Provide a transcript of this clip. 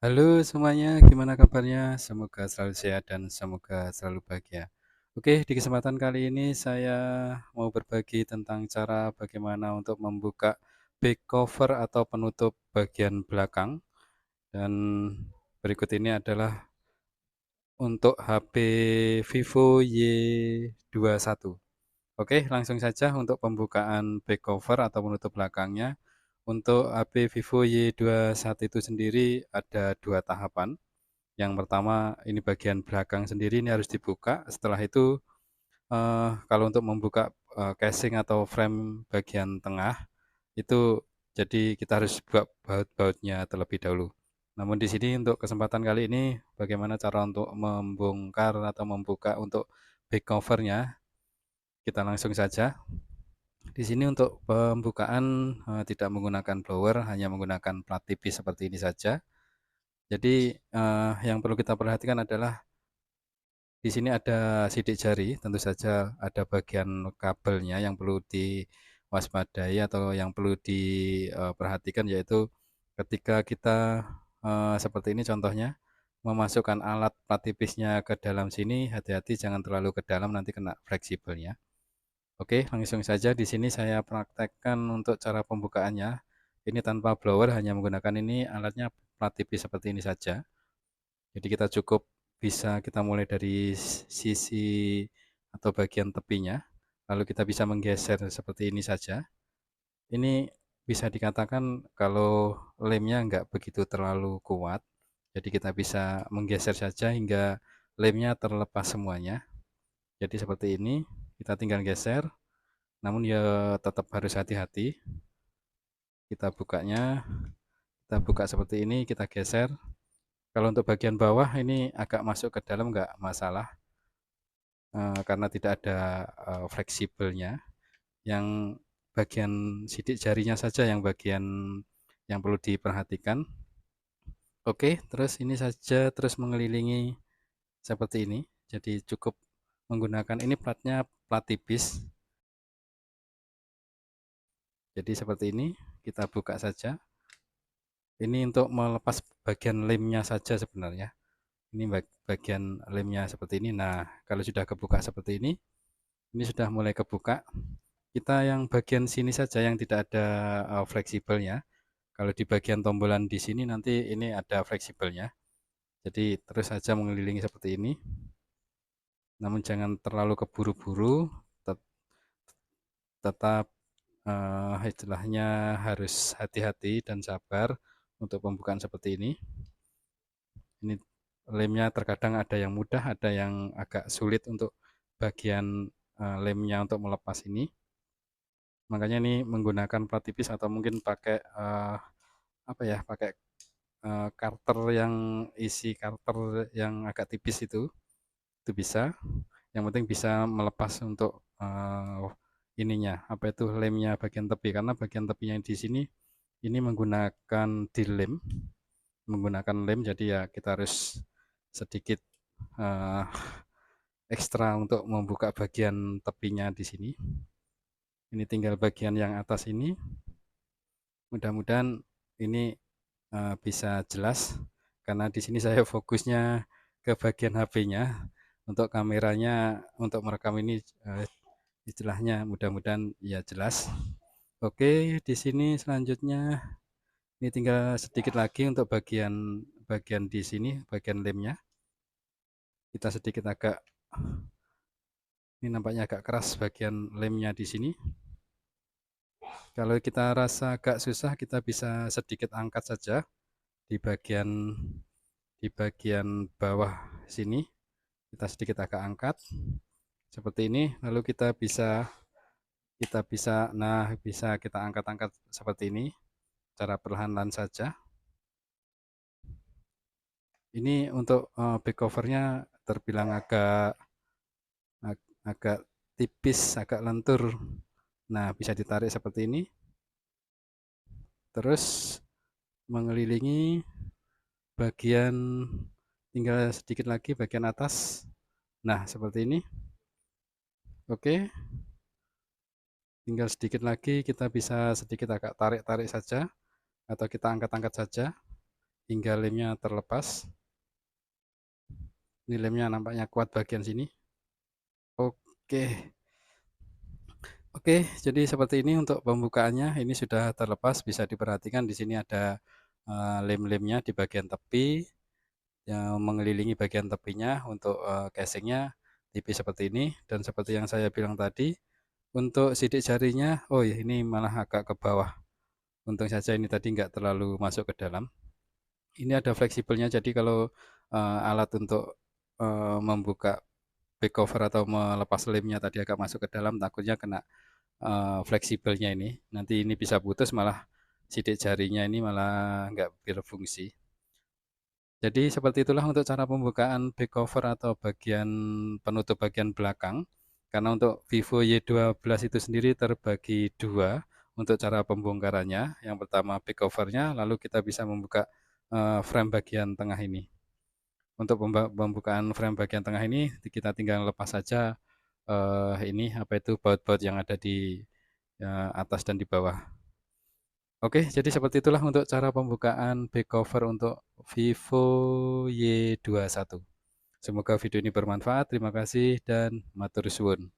Halo semuanya, gimana kabarnya? Semoga selalu sehat dan semoga selalu bahagia. Oke, di kesempatan kali ini saya mau berbagi tentang cara bagaimana untuk membuka back cover atau penutup bagian belakang. Dan berikut ini adalah untuk HP Vivo Y21. Oke, langsung saja untuk pembukaan back cover atau penutup belakangnya. Untuk HP Vivo Y21 itu sendiri ada dua tahapan. Yang pertama, ini bagian belakang sendiri ini harus dibuka. Setelah itu, kalau untuk membuka, casing atau frame bagian tengah, itu jadi kita harus buka baut-bautnya terlebih dahulu. Namun di sini untuk kesempatan kali ini, bagaimana cara untuk membongkar atau membuka untuk back cover-nya, kita langsung saja. Di sini untuk pembukaan, tidak menggunakan blower, hanya menggunakan plat tipis seperti ini saja. Jadi, yang perlu kita perhatikan adalah di sini ada sidik jari, tentu saja ada bagian kabelnya yang perlu diwaspadai atau yang perlu diperhatikan, yaitu ketika kita seperti ini contohnya, memasukkan alat plat tipisnya ke dalam sini, hati-hati jangan terlalu ke dalam nanti kena fleksibelnya. Oke, langsung saja di sini saya praktekkan untuk cara pembukaannya. Ini tanpa blower, hanya menggunakan ini alatnya plat tipis seperti ini saja. Jadi kita mulai dari sisi atau bagian tepinya, lalu kita bisa menggeser seperti ini saja. Ini bisa dikatakan kalau lemnya nggak begitu terlalu kuat, jadi kita bisa menggeser saja hingga lemnya terlepas semuanya. Jadi seperti ini, kita tinggal geser, namun ya tetap harus hati-hati. Kita buka seperti ini, kita geser. Kalau untuk bagian bawah ini agak masuk ke dalam nggak masalah, karena tidak ada fleksibelnya. Yang bagian sidik jarinya saja yang bagian yang perlu diperhatikan. Oke, terus ini saja terus mengelilingi seperti ini. Jadi cukup menggunakan ini platnya plat tipis. Jadi seperti ini kita buka saja. Ini untuk melepas bagian lemnya saja sebenarnya. Ini bagian lemnya seperti ini. Nah, kalau sudah kebuka seperti ini sudah mulai kebuka. Kita yang bagian sini saja yang tidak ada fleksibelnya. Kalau di bagian tombolan di sini nanti ini ada fleksibelnya. Jadi terus saja mengelilingi seperti ini. Namun jangan terlalu keburu-buru, tetap istilahnya harus hati-hati dan sabar untuk pembukaan seperti ini. Ini lemnya terkadang ada yang mudah, ada yang agak sulit untuk bagian lemnya untuk melepas ini. Makanya ini menggunakan plat tipis atau mungkin pakai apa ya, pakai karter yang isi karter yang agak tipis itu bisa. Yang penting bisa melepas untuk ininya, apa itu lemnya bagian tepi, karena bagian tepinya di sini ini menggunakan dilem, menggunakan lem, jadi ya kita harus sedikit uh, ekstra untuk membuka bagian tepinya di sini. Ini tinggal bagian yang atas ini. Mudah-mudahan ini bisa jelas karena di sini saya fokusnya ke bagian HP-nya. Untuk kameranya untuk merekam ini istilahnya mudah-mudahan ya jelas. Oke, di sini selanjutnya ini tinggal sedikit lagi untuk bagian bagian di sini, bagian lemnya. Kita sedikit agak ini nampaknya agak keras bagian lemnya di sini. Kalau kita rasa agak susah, kita bisa sedikit angkat saja di bagian bawah sini. Kita sedikit agak angkat seperti ini, lalu bisa kita angkat-angkat seperti ini, cara perlahan-lahan saja. Ini untuk back covernya terbilang agak tipis, agak lentur. Nah, bisa ditarik seperti ini, terus mengelilingi bagian, tinggal sedikit lagi bagian atas. Nah, seperti ini. Oke, tinggal sedikit lagi, kita bisa sedikit agak tarik-tarik saja atau kita angkat-angkat saja. hingga lemnya terlepas. Ini lemnya nampaknya kuat bagian sini. Oke. Oke, jadi seperti ini untuk pembukaannya. Ini sudah terlepas, bisa diperhatikan di sini ada lem-lemnya di bagian tepi yang mengelilingi bagian tepinya untuk casingnya tipis seperti ini. Dan seperti yang saya bilang tadi, untuk sidik jarinya, oh ya ini malah agak ke bawah. Untung saja ini tadi nggak terlalu masuk ke dalam. Ini ada fleksibelnya, jadi kalau alat untuk membuka back cover atau melepas lemnya tadi agak masuk ke dalam, takutnya kena fleksibelnya ini. Nanti ini bisa putus, malah sidik jarinya ini malah nggak berfungsi. Jadi seperti itulah untuk cara pembukaan back cover atau bagian penutup bagian belakang. Karena untuk Vivo Y12 itu sendiri terbagi dua untuk cara pembongkarannya. Yang pertama back covernya, lalu kita bisa membuka frame bagian tengah ini. Untuk pembukaan frame bagian tengah ini, kita tinggal lepas saja ini apa itu baut-baut yang ada di atas dan di bawah. Oke, jadi seperti itulah untuk cara pembukaan back cover untuk Vivo Y21. Semoga video ini bermanfaat. Terima kasih dan matur suwun.